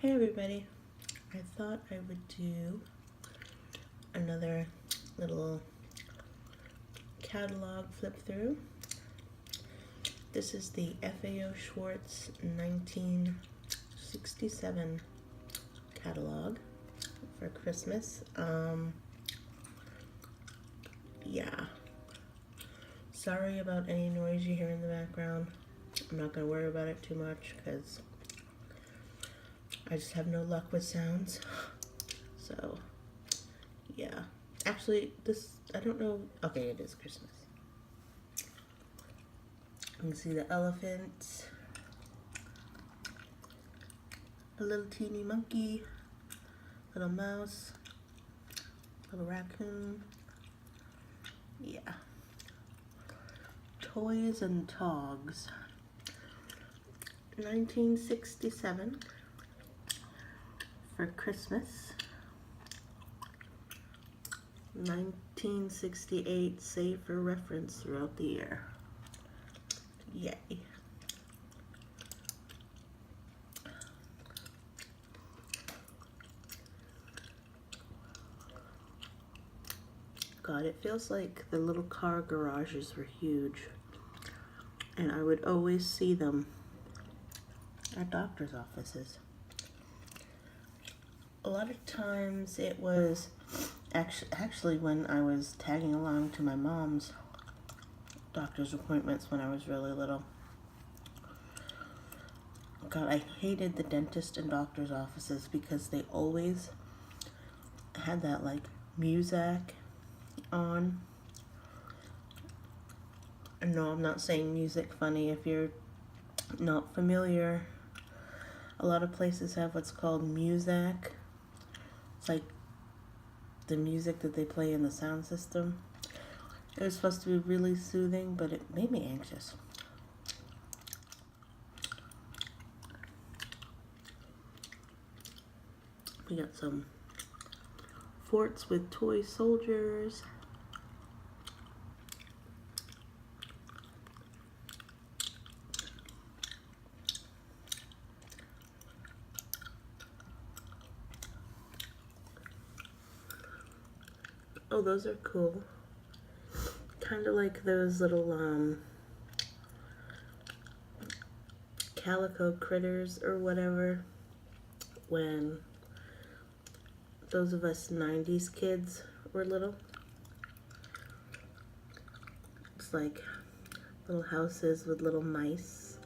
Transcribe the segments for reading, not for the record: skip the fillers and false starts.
Hey everybody, I thought I would do another little catalog flip through. This is the FAO Schwartz 1967 catalog for Christmas. Yeah, sorry about any noise you hear in the background. I'm not going to worry about it too much because I just have no luck with sounds. So, yeah. Actually, I don't know. Okay, it is Christmas. You can see the elephant, a little teeny monkey, little mouse, little raccoon. Yeah. Toys and Togs. 1967 for Christmas. 1968 saved for reference throughout the year. Yay. God, it feels like the little car garages were huge, and I would always see them at doctor's offices. A lot of times it was actually when I was tagging along to my mom's doctor's appointments when I was really little. God, I hated the dentist and doctor's offices because they always had that like music on. No, I'm not saying music funny. If you're not familiar, a lot of places have what's called music. It's like the music that they play in the sound system. It was supposed to be really soothing, but it made me anxious. We got some forts with toy soldiers. Oh, those are cool. Kind of like those little calico critters or whatever when those of us 90s kids were little. It's like little houses with little mice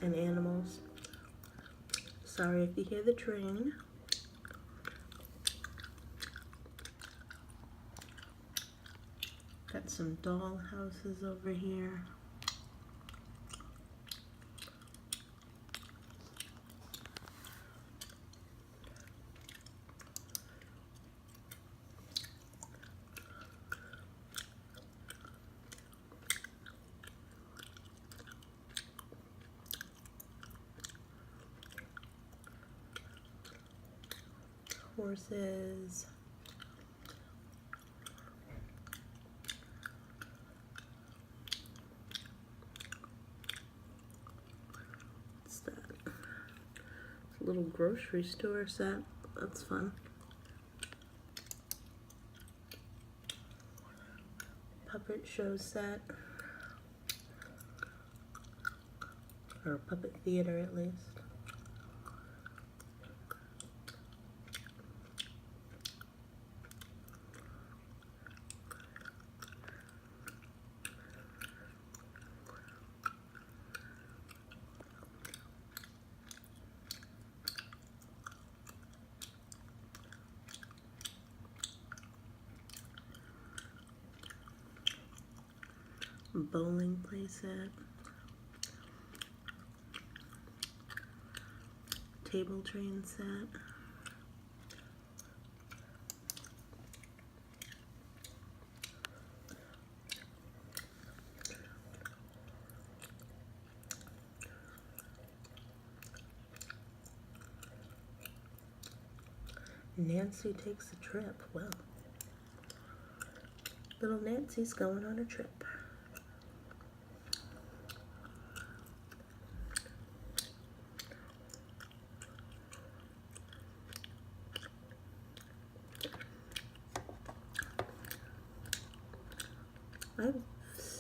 and animals. Sorry if you hear the train. Got some doll houses over here. Horses. What's that? It's a little grocery store set. That's fun. Puppet show set. Or puppet theater at least. Bowling playset, table train set, Nancy takes a trip. Well, little Nancy's going on a trip.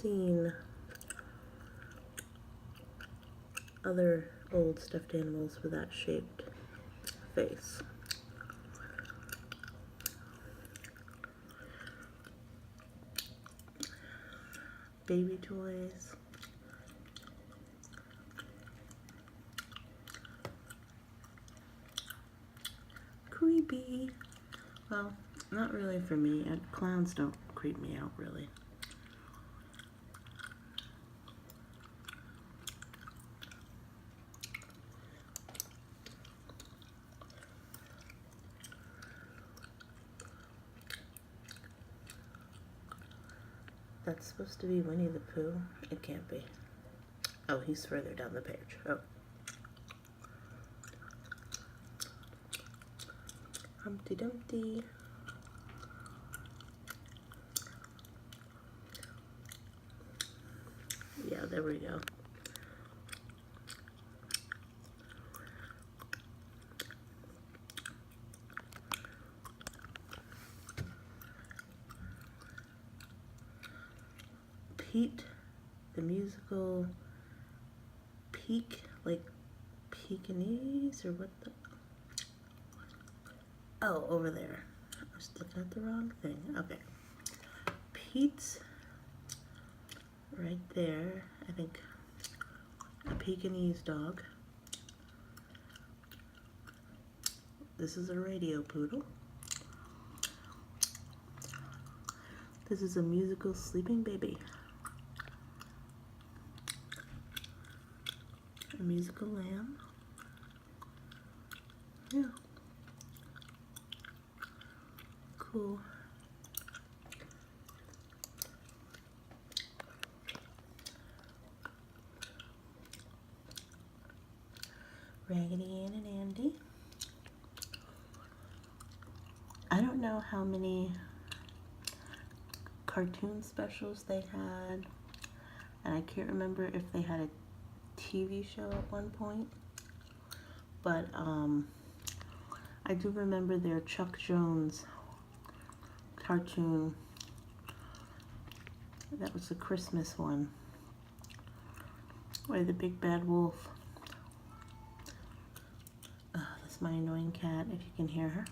seen other old stuffed animals with that shaped face. Baby toys. Creepy. Well, not really for me. Clowns don't creep me out, really. That's supposed to be Winnie the Pooh? It can't be. Oh, he's further down the page. Oh. Humpty Dumpty. Yeah, there we go. Pete, the musical like Pekingese, or what the? Oh, over there. I was looking at the wrong thing. Okay. Pete's right there. I think a Pekingese dog. This is a radio poodle. This is a musical sleeping baby. A musical lamb. Yeah. Cool. Raggedy Ann and Andy. I don't know how many cartoon specials they had, and I can't remember if they had a TV show at one point, but I do remember their Chuck Jones cartoon. That was the Christmas one, where the big bad wolf, that's my annoying cat if you can hear her.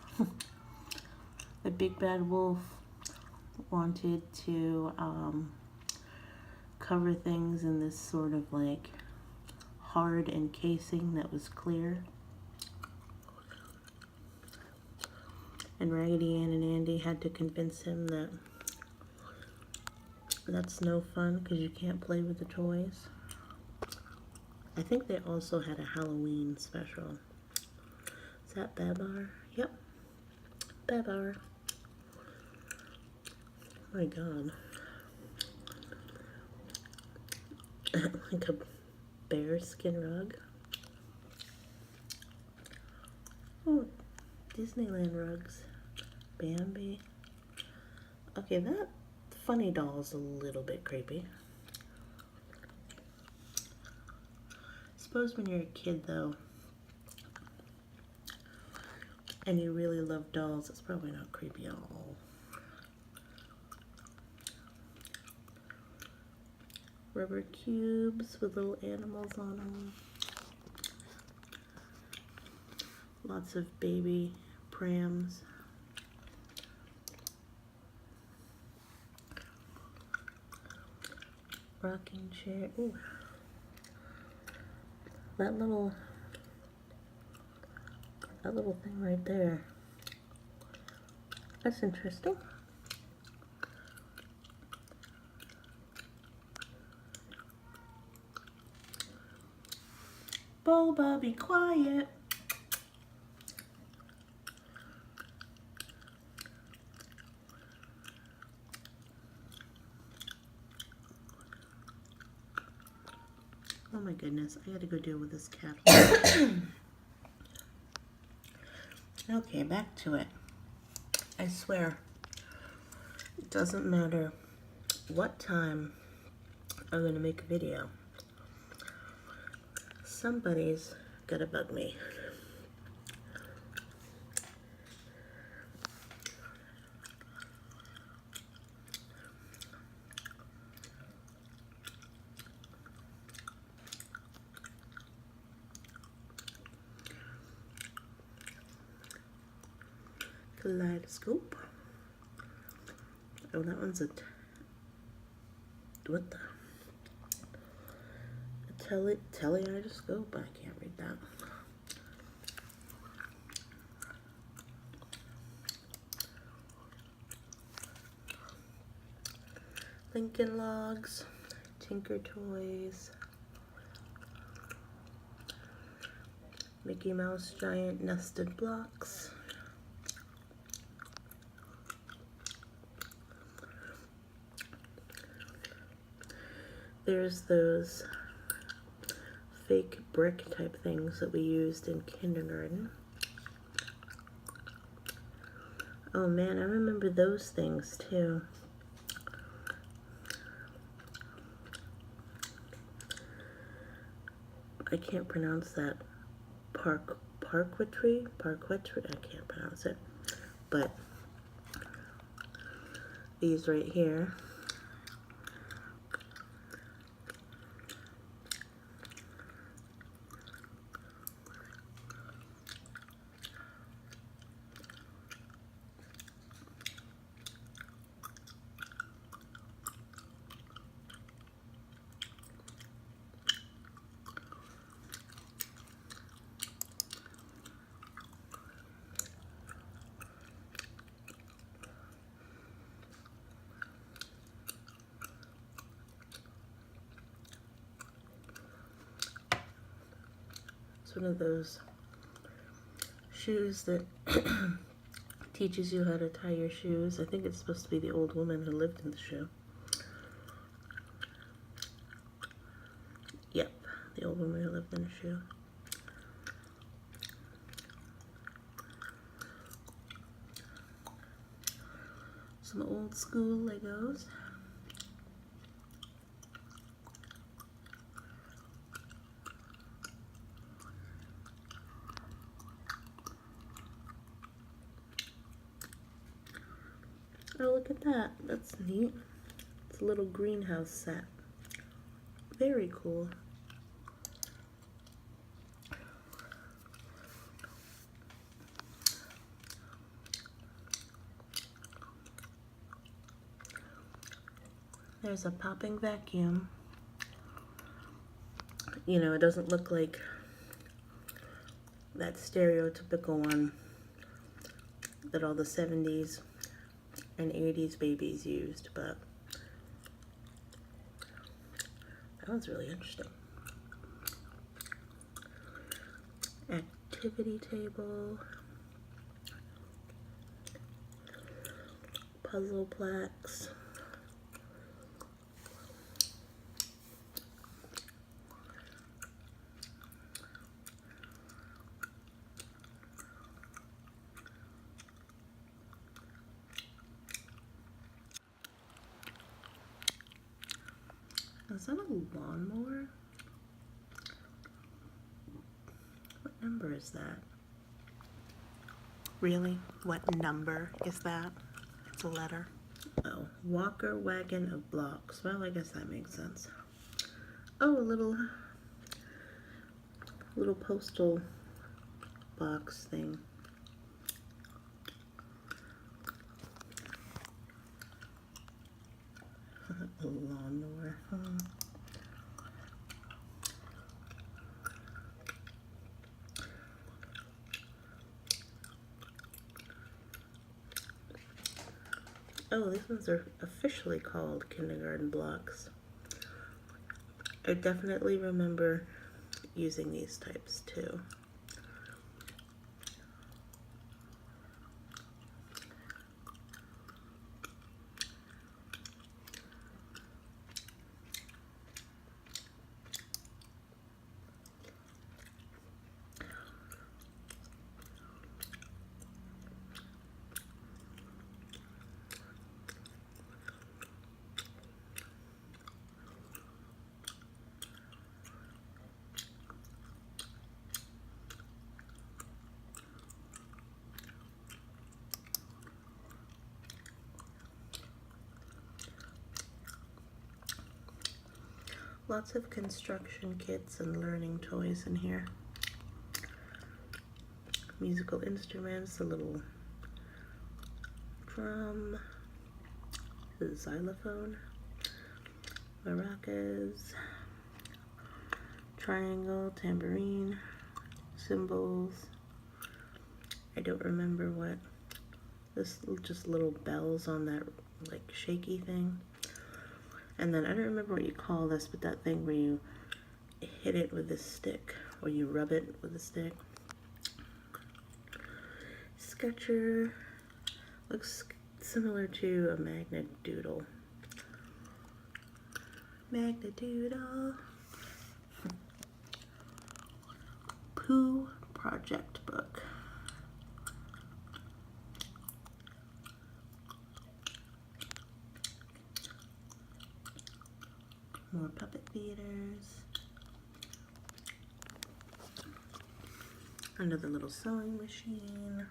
The big bad wolf wanted to cover things in this sort of like hard encasing that was clear. And Raggedy Ann and Andy had to convince him that that's no fun because you can't play with the toys. I think they also had a Halloween special. Is that Babar? Yep. Babar. Oh my god. Like a bear skin rug. Oh, Disneyland rugs. Bambi. Okay, that funny doll is a little bit creepy. Suppose when you're a kid though, and you really love dolls, it's probably not creepy at all. Rubber cubes with little animals on them. Lots of baby prams. Rocking chair. Ooh. That little thing right there. That's interesting. Boba, be quiet. Oh my goodness, I gotta go deal with this cat. Okay, back to it. I swear, it doesn't matter what time I'm gonna make a video. Somebody's gotta bug me. Kaleidoscope. Oh, that one's a what the? A teleidoscope? I can't read that. Lincoln Logs, Tinker Toys, Mickey Mouse Giant Nested Blocks, there's those fake brick type things that we used in kindergarten. Oh man, I remember those things too. I can't pronounce that. Parquetry? I can't pronounce it. But these right here. One of those shoes that teaches you how to tie your shoes. I think it's supposed to be the old woman who lived in the shoe. Yep, the old woman who lived in the shoe. Some old school Legos. Oh, look at that. That's neat. It's a little greenhouse set. Very cool. There's a popping vacuum. You know, it doesn't look like that stereotypical one that all the 70s and 80s babies used, but that one's really interesting. Activity table, puzzle plaques, is that a lawnmower? What number is that? Really? What number is that? It's a letter. Oh, Walker Wagon of Blocks. Well, I guess that makes sense. Oh, a little postal box thing. A lawnmower. Oh, these ones are officially called kindergarten blocks. I definitely remember using these types too. Lots of construction kits and learning toys in here. Musical instruments, a little drum, the xylophone, maracas, triangle, tambourine, cymbals. I don't remember what. This just little bells on that like shaky thing. And then I don't remember what you call this, but that thing where you hit it with a stick, or you rub it with a stick. Sketcher. Looks similar to a magnet doodle. Magnet doodle. Pooh project book. More puppet theaters. Another little sewing machine.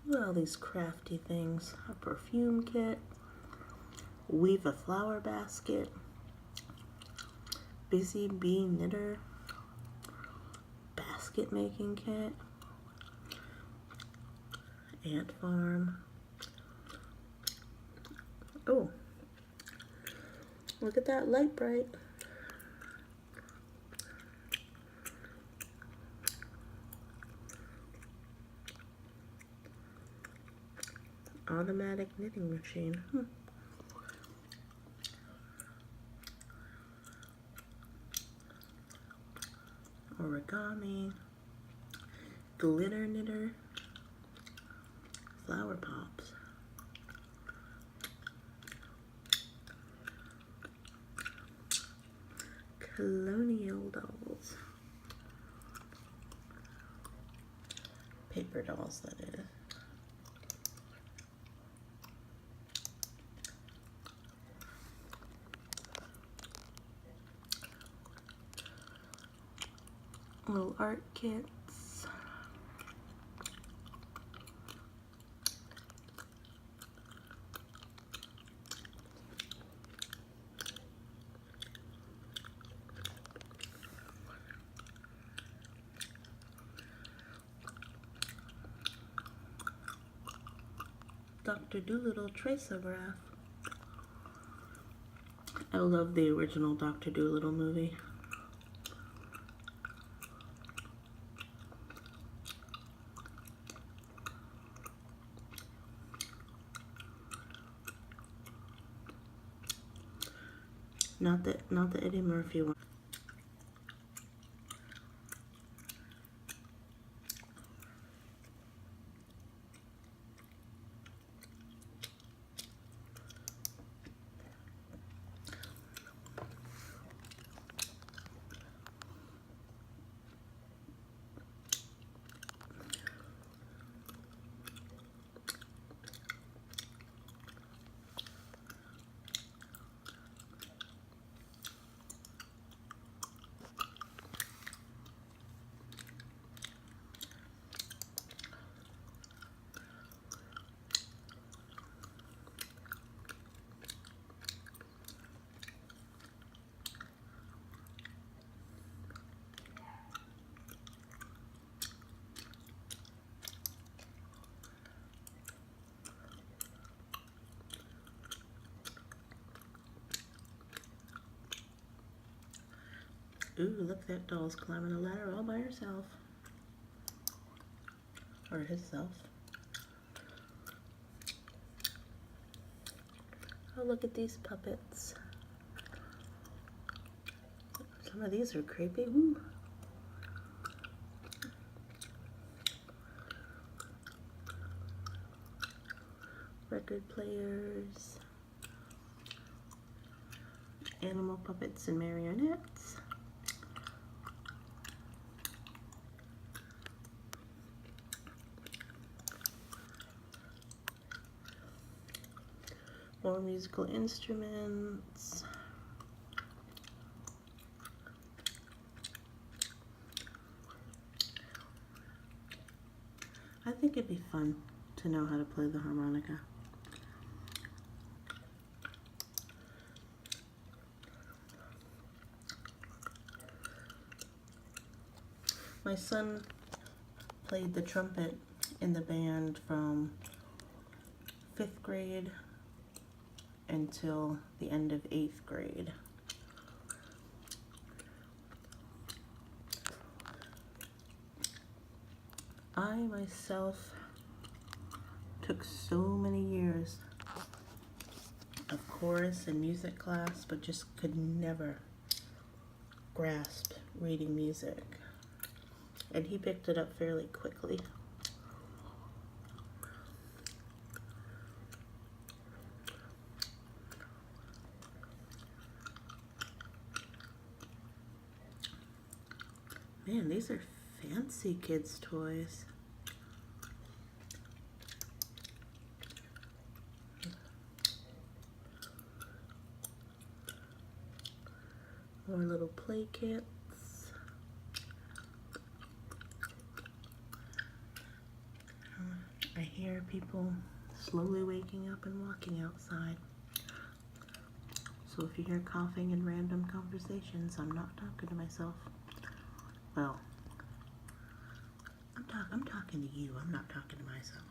Look at all these crafty things. A perfume kit. Weave a flower basket. Busy bee knitter. Basket making kit. Ant farm. Oh, look at that light bright. Automatic knitting machine. Origami. Glitter knitter. Flower pops. Colonial dolls. Paper dolls, that is. Little art kits. Dr. Dolittle Traceograph. I love the original Dr. Dolittle movie. Not the Eddie Murphy one. Ooh, look, that doll's climbing a ladder all by herself. Or himself. Oh, look at these puppets. Some of these are creepy. Ooh. Record players. Animal puppets and marionettes. More musical instruments. I think it'd be fun to know how to play the harmonica. My son played the trumpet in the band from 5th grade until the end of 8th grade. I myself took so many years of chorus and music class, but just could never grasp reading music. And he picked it up fairly quickly. Man, these are fancy kids' toys. More little play kits. I hear people slowly waking up and walking outside. So if you hear coughing and random conversations, I'm not talking to myself. Well, I'm talking to you. I'm not talking to myself.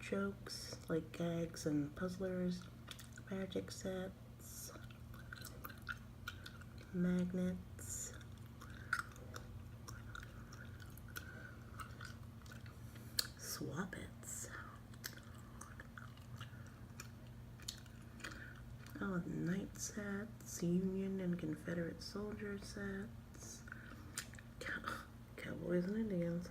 Jokes like gags and puzzlers, magic sets, magnets, Schwartz. Oh, knight sets, Union and Confederate soldier sets, cowboys and Indians.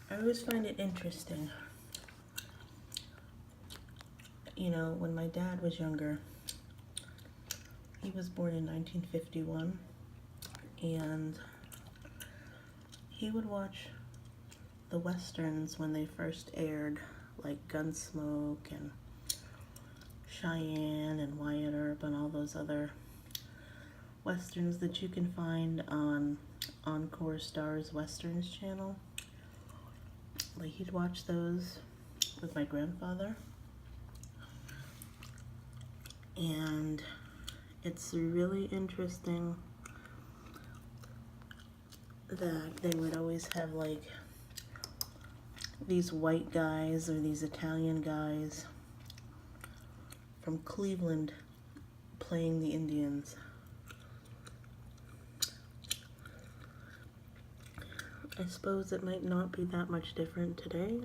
I always find it interesting. You know, when my dad was younger, he was born in 1951, and he would watch the westerns when they first aired, like Gunsmoke and Cheyenne and Wyatt Earp and all those other westerns that you can find on Encore Star's Westerns channel. Like, he'd watch those with my grandfather, and it's really interesting that they would always have like these white guys or these Italian guys from Cleveland playing the Indians. I suppose it might not be that much different today.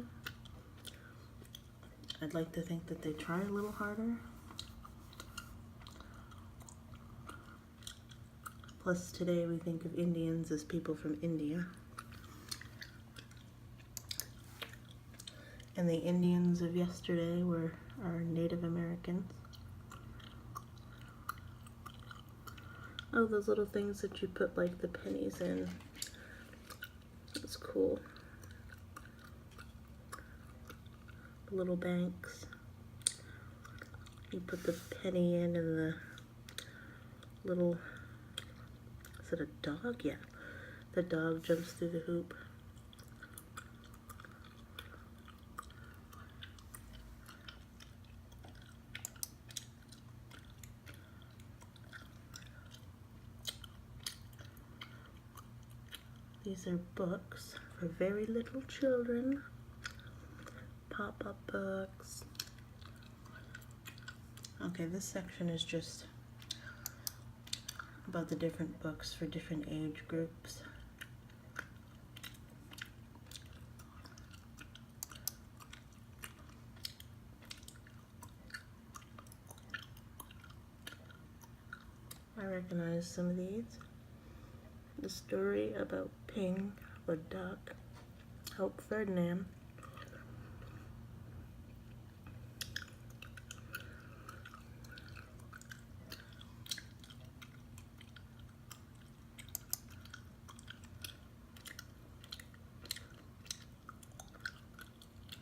I'd like to think that they try a little harder. Plus today we think of Indians as people from India. And the Indians of yesterday were our Native Americans. Oh, those little things that you put like the pennies in. That's cool. Little banks. You put the penny in and the little, is it a dog? Yeah. The dog jumps through the hoop. These are books for very little children. Pop-up books. Okay, this section is just about the different books for different age groups. I recognize some of these. The story about Ping, the duck, helped Ferdinand.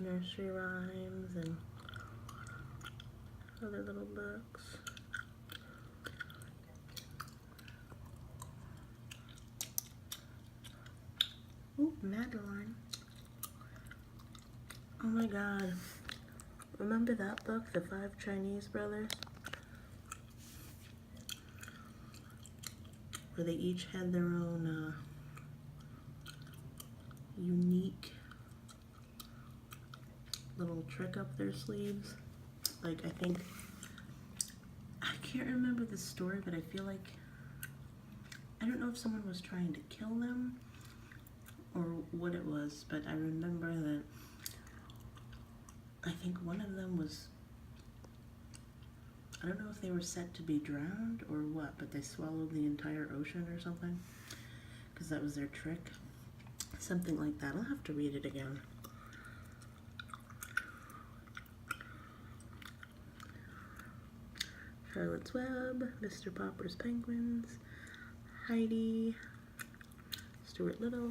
Nursery rhymes and other little books. Ooh, Madeline. Oh my god. Remember that book, The Five Chinese Brothers? Where they each had their own unique little trick up their sleeves. Like, I can't remember the story, but I feel like, I don't know if someone was trying to kill them or what it was, but I remember that I think one of them was, I don't know if they were set to be drowned or what, but they swallowed the entire ocean or something, because that was their trick. Something like that. I'll have to read it again. Charlotte's Web, Mr. Popper's Penguins, Heidi, Stuart Little.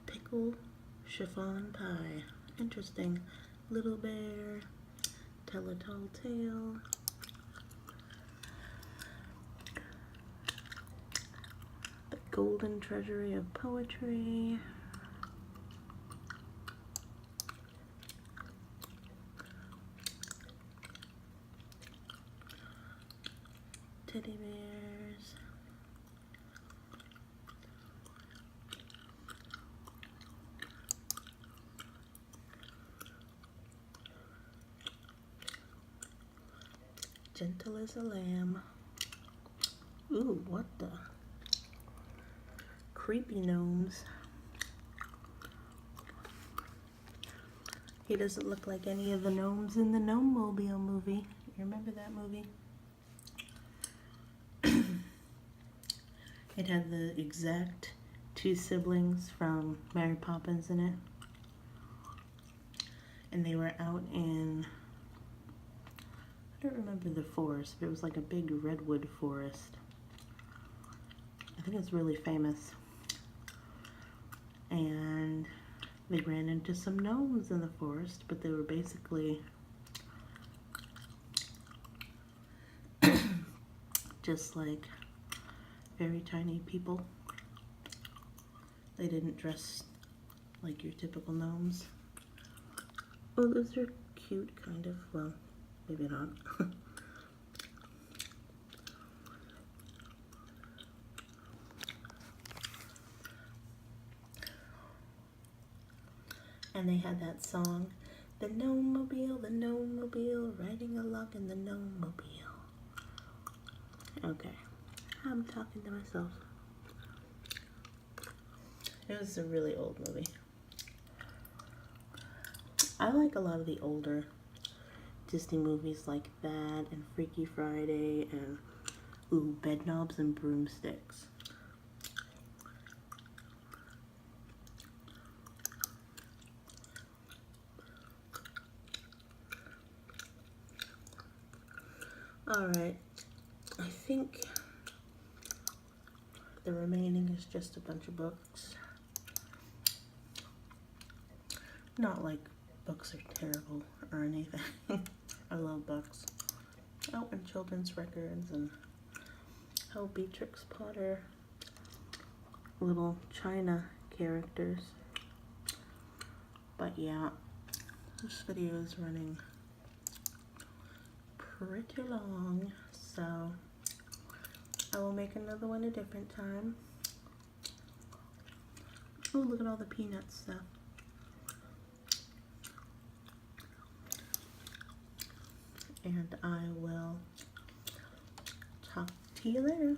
Pickle chiffon pie. Interesting. Little Bear, Tell a Tall Tale. The Golden Treasury of Poetry. Teddy bears. Gentle as a Lamb. Ooh, what the? Creepy gnomes. He doesn't look like any of the gnomes in the Gnome-mobile movie. You remember that movie? It had the exact two siblings from Mary Poppins in it. And they were out in, I don't remember the forest, but it was like a big redwood forest. I think it's really famous. And they ran into some gnomes in the forest, but they were basically just like very tiny people. They didn't dress like your typical gnomes. Oh, those are cute, kind of. Well, maybe not. And they had that song, the Gnome-mobile, riding along in the Gnome-mobile. Okay, I'm talking to myself. It was a really old movie. I like a lot of the older Disney movies like that, and Freaky Friday, and Bedknobs and Broomsticks. Alright, I think the remaining is just a bunch of books. Not like books are terrible or anything. I love books. Oh, and children's records, and Beatrix Potter, little China characters. But yeah, this video is running pretty long, so I will make another one a different time. Oh, look at all the peanut stuff. And I will talk to you later.